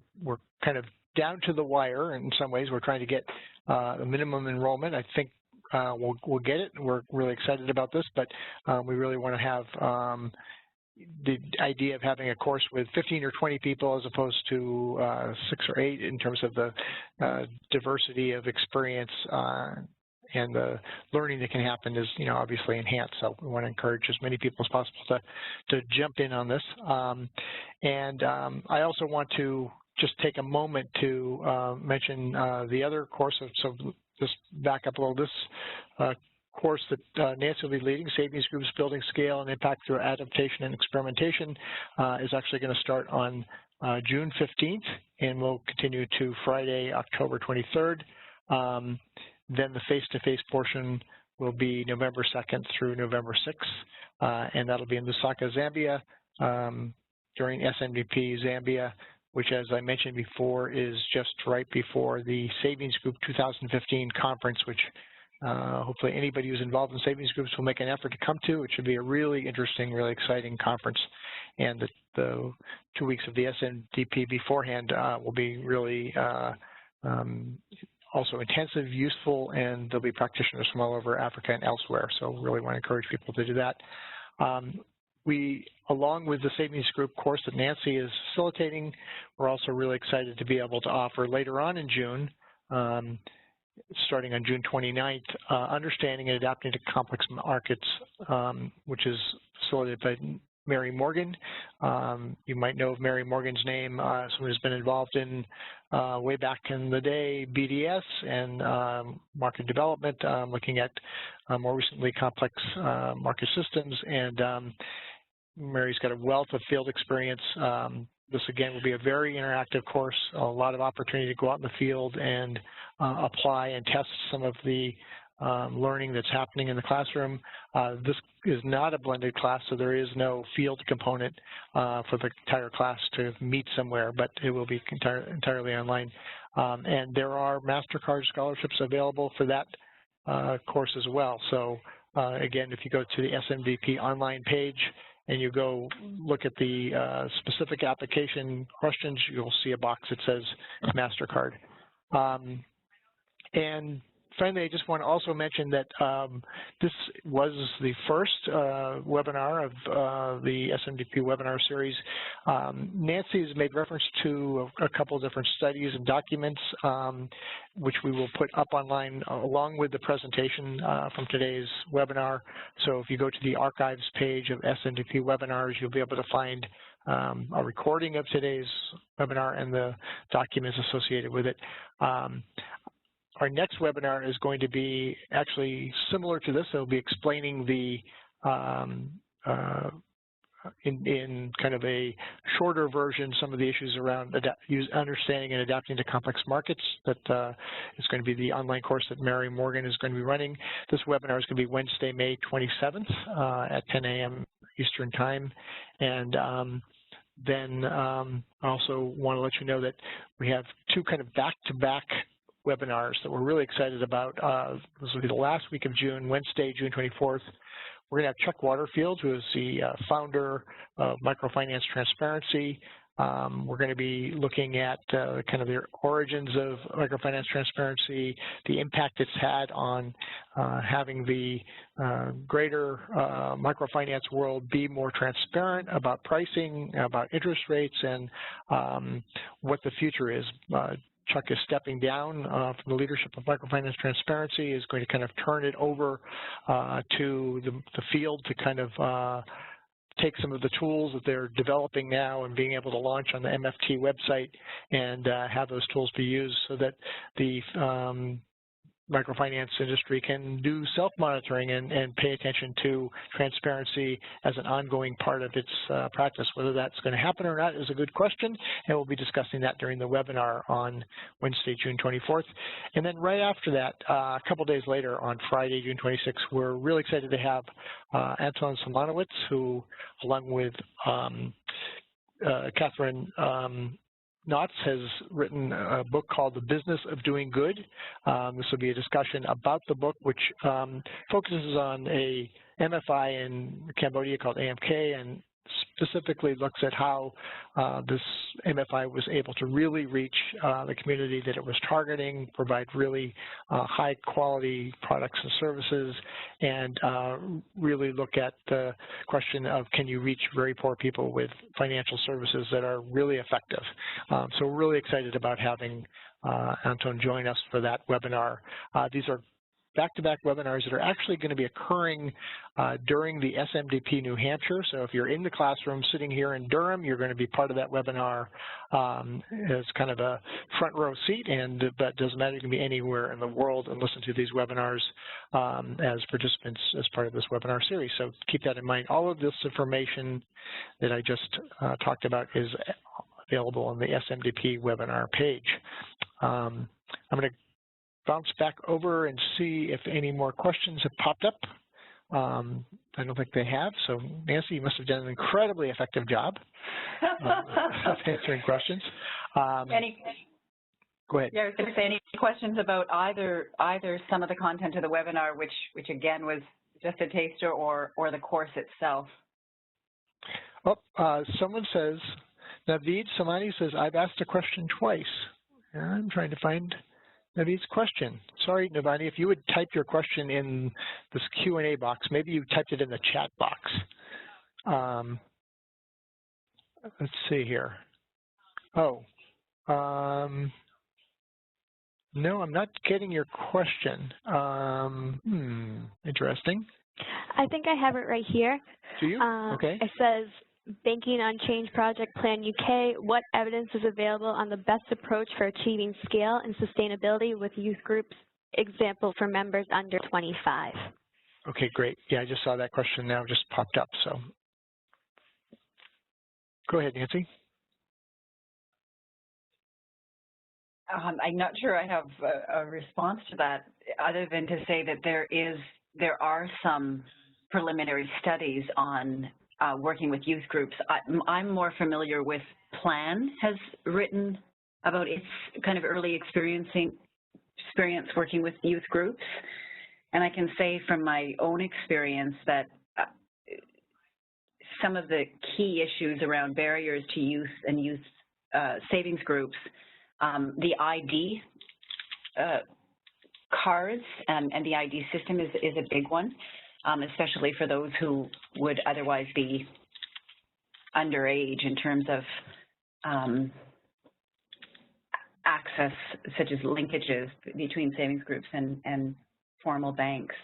kind of down to the wire in some ways. We're trying to get a minimum enrollment. I think we'll get it. We're really excited about this, but we really want to have the idea of having a course with 15 or 20 people as opposed to 6 or 8 in terms of the diversity of experience and the learning that can happen is, obviously enhanced. So we want to encourage as many people as possible to jump in on this. I also want to just take a moment to mention the other course. So just back up a little. This course that Nancy will be leading, Savings Groups Building Scale and Impact Through Adaptation and Experimentation, is actually going to start on June 15th and will continue to Friday, October 23rd. Then the face-to-face portion will be November 2nd through November 6th, and that'll be in Lusaka, Zambia, during SMDP Zambia, which, as I mentioned before, is just right before the Savings Group 2015 conference, which hopefully anybody who's involved in savings groups will make an effort to come to. It should be a really interesting, really exciting conference. And the 2 weeks of the SMDP beforehand will be really also intensive, useful, and there'll be practitioners from all over Africa and elsewhere. So really want to encourage people to do that. We, along with the savings group course that Nancy is facilitating, we're also really excited to be able to offer later on in June, starting on June 29th, Understanding and Adapting to Complex Markets, which is facilitated by Mary Morgan. You might know of Mary Morgan's name, someone who's been involved in, way back in the day, BDS and market development, looking at more recently complex market systems. And Mary's got a wealth of field experience. This, again, will be a very interactive course, a lot of opportunity to go out in the field and apply and test some of the learning that's happening in the classroom. This is not a blended class, so there is no field component for the entire class to meet somewhere, but it will be entirely online. And there are MasterCard scholarships available for that course as well. So again, if you go to the SMDP online page and you go look at the specific application questions, you'll see a box that says MasterCard. And finally, I just want to also mention that this was the first webinar of the SMDP webinar series. Nancy has made reference to a couple of different studies and documents, which we will put up online along with the presentation from today's webinar. So if you go to the archives page of SMDP webinars, you'll be able to find a recording of today's webinar and the documents associated with it. Our next webinar is going to be actually similar to this. It'll be explaining the, in kind of a shorter version, some of the issues around understanding and adapting to complex markets. That is going to be the online course that Mary Morgan is going to be running. This webinar is going to be Wednesday, May 27th at 10 a.m. Eastern Time. And then I also want to let you know that we have two kind of back-to-back webinars that we're really excited about. This will be the last week of June, Wednesday, June 24th. We're going to have Chuck Waterfield, who is the founder of Microfinance Transparency. We're going to be looking at kind of the origins of microfinance transparency, the impact it's had on having the greater microfinance world be more transparent about pricing, about interest rates, and what the future is. Chuck is stepping down from the leadership of Microfinance Transparency, is going to kind of turn it over to the field to kind of take some of the tools that they're developing now and being able to launch on the MFT website and have those tools be used so that the microfinance industry can do self-monitoring and pay attention to transparency as an ongoing part of its practice. Whether that's going to happen or not is a good question, and we'll be discussing that during the webinar on Wednesday, June 24th. And then right after that, a couple days later on Friday, June 26th, we're really excited to have Anton Simonowitz, who, along with Catherine Knotts, has written a book called The Business of Doing Good. This will be a discussion about the book, which focuses on a MFI in Cambodia called AMK, and specifically looks at how this MFI was able to really reach the community that it was targeting, provide really high quality products and services, and really look at the question of, can you reach very poor people with financial services that are really effective? So we're really excited about having Anton join us for that webinar. These are back-to-back webinars that are actually going to be occurring during the SMDP New Hampshire. So if you're in the classroom sitting here in Durham, you're going to be part of that webinar as kind of a front row seat, and that doesn't matter, you can be anywhere in the world and listen to these webinars as participants as part of this webinar series. So keep that in mind. All of this information that I just talked about is available on the SMDP webinar page. I'm going to bounce back over and see if any more questions have popped up. I don't think they have, so Nancy, you must have done an incredibly effective job of answering questions. Go ahead. Yeah, I was going to say, any questions about either some of the content of the webinar, which again was just a taster, or the course itself? Oh, someone says, Naveed Samani says, I've asked a question twice. I'm trying to find Naveed's question. Sorry, Navani, if you would type your question in this Q&A box, maybe you typed it in the chat box. Let's see here. Oh, no, I'm not getting your question. Interesting. I think I have it right here. Do you? Okay. It says, Banking on Change Project Plan UK, what evidence is available on the best approach for achieving scale and sustainability with youth groups, example for members under 25? Okay, great. Yeah, I just saw that question now, just popped up, so. Go ahead, Nancy. I'm not sure I have a response to that, other than to say that there are some preliminary studies on working with youth groups. I'm more familiar with Plan has written about its kind of early experience working with youth groups. And I can say from my own experience that some of the key issues around barriers to youth and youth savings groups, the ID cards and the ID system is a big one. Especially for those who would otherwise be underage in terms of access, such as linkages between savings groups and formal banks.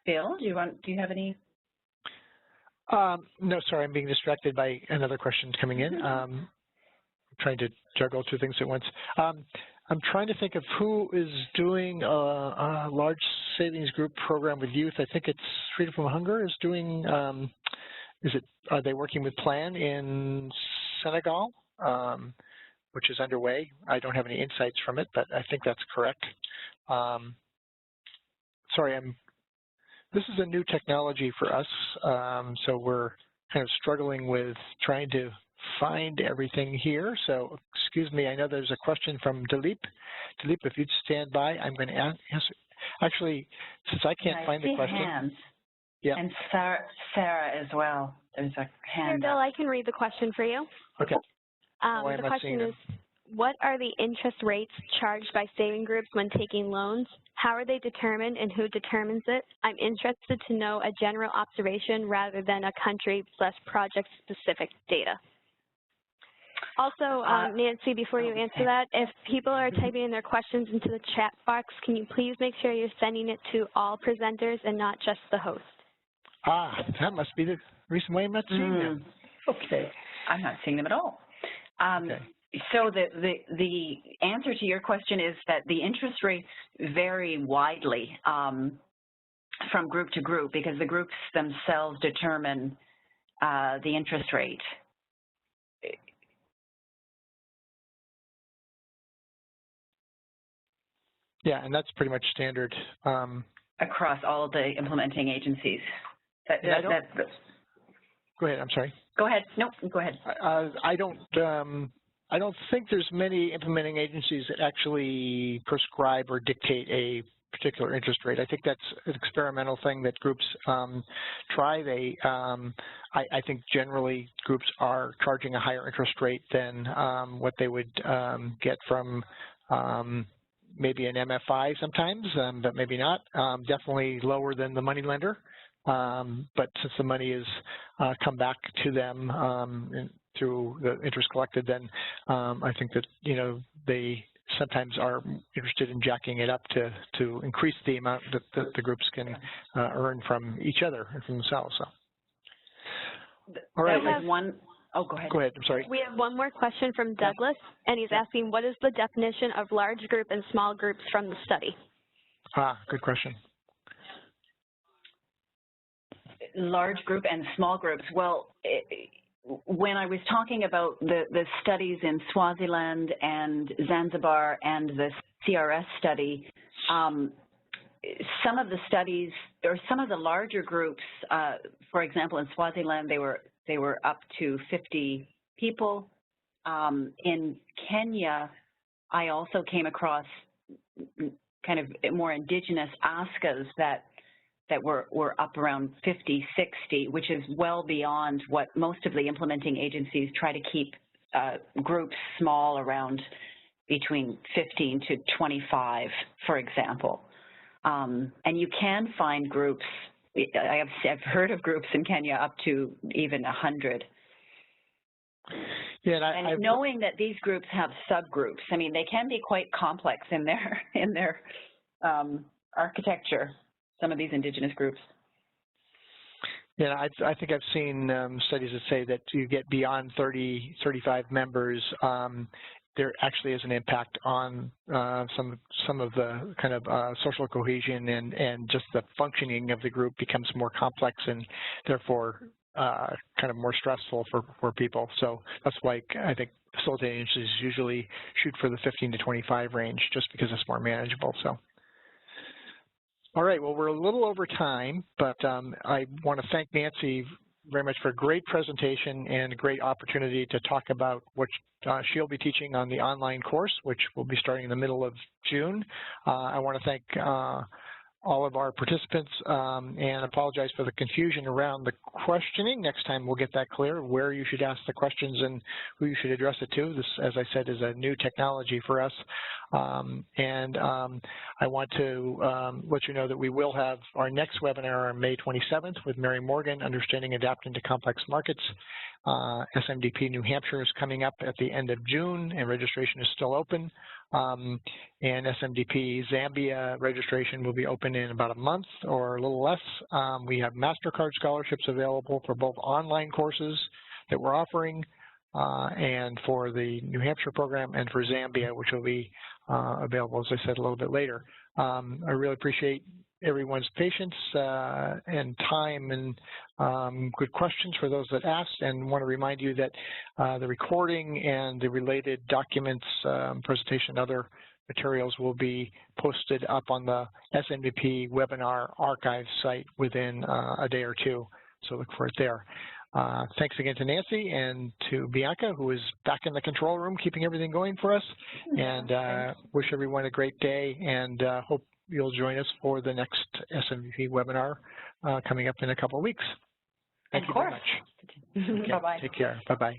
Bill, do you have any? No, sorry, I'm being distracted by another question coming in. I'm trying to juggle two things at once. I'm trying to think of who is doing a large savings group program with youth. I think it's Freedom from Hunger is doing, are they working with Plan in Senegal, which is underway? I don't have any insights from it, but I think that's correct. Sorry, this is a new technology for us, so we're kind of struggling with trying to find everything here. So excuse me, I know there's a question from Dilip. Dilip, if you'd stand by, I'm going to answer. Actually, since I can't find the question. Hands. Yeah. And Sarah as well. There's a hand. Here, Bill, I can read the question for you. Okay. The question is, what are the interest rates charged by saving groups when taking loans? How are they determined and who determines it? I'm interested to know a general observation rather than a country/project-specific data. Also, Nancy, before you answer that, if people are typing in their questions into the chat box, can you please make sure you're sending it to all presenters and not just the host? That must be the reason why I'm not seeing them. Okay. I'm not seeing them at all. Okay. So the answer to your question is that the interest rates vary widely from group to group because the groups themselves determine the interest rate. Yeah, and that's pretty much standard. Across all the implementing agencies. Go ahead, I'm sorry. Go ahead. No, go ahead. I don't think there's many implementing agencies that actually prescribe or dictate a particular interest rate. I think that's an experimental thing that groups try. I think generally groups are charging a higher interest rate than what they would get from maybe an MFI sometimes, but maybe not. Definitely lower than the money lender. But since the money is come back to them through the interest collected, then I think that they sometimes are interested in jacking it up to increase the amount that the groups can earn from each other and from themselves. So. All right. Oh, go ahead. Go ahead. I'm sorry. We have one more question from Douglas, and he's asking, what is the definition of large group and small groups from the study? Good question. Large group and small groups. Well, when I was talking about the studies in Swaziland and Zanzibar and the CRS study, some of the studies, or some of the larger groups, for example, in Swaziland, they were up to 50 people. In Kenya, I also came across kind of more indigenous ASCAs that were up around 50, 60, which is well beyond what most of the implementing agencies try to keep groups small, around between 15 to 25, for example. And you can find groups, I've heard of groups in Kenya up to even 100. Yeah, and knowing that these groups have subgroups, I mean, they can be quite complex in their architecture, some of these indigenous groups. Yeah, I think I've seen studies that say that you get beyond 30, 35 members, there actually is an impact on some of the kind of social cohesion and just the functioning of the group becomes more complex and therefore kind of more stressful for people. So that's why I think facilitating agencies usually shoot for the 15 to 25 range just because it's more manageable. So. All right, well, we're a little over time, but I want to thank Nancy very much for a great presentation and a great opportunity to talk about what she'll be teaching on the online course, which will be starting in the middle of June. I want to thank all of our participants and apologize for the confusion around the questioning. Next time we'll get that clear, where you should ask the questions and who you should address it to. This, as I said, is a new technology for us. I want to let you know that we will have our next webinar on May 27th with Mary Morgan, Understanding Adapting to Complex Markets. SMDP New Hampshire is coming up at the end of June, and registration is still open. And SMDP Zambia registration will be open in about a month or a little less. We have MasterCard scholarships available for both online courses that we're offering and for the New Hampshire program and for Zambia, which will be available, as I said, a little bit later. I really appreciate everyone's patience and time and good questions for those that asked, and want to remind you that the recording and the related documents, presentation, and other materials will be posted up on the SMDP webinar archive site within a day or two, so look for it there. Thanks again to Nancy and to Bianca, who is back in the control room keeping everything going for us, and wish everyone a great day, and hope you'll join us for the next SMDP webinar coming up in a couple of weeks. Thank you very much. Bye-bye. Take care. Bye-bye.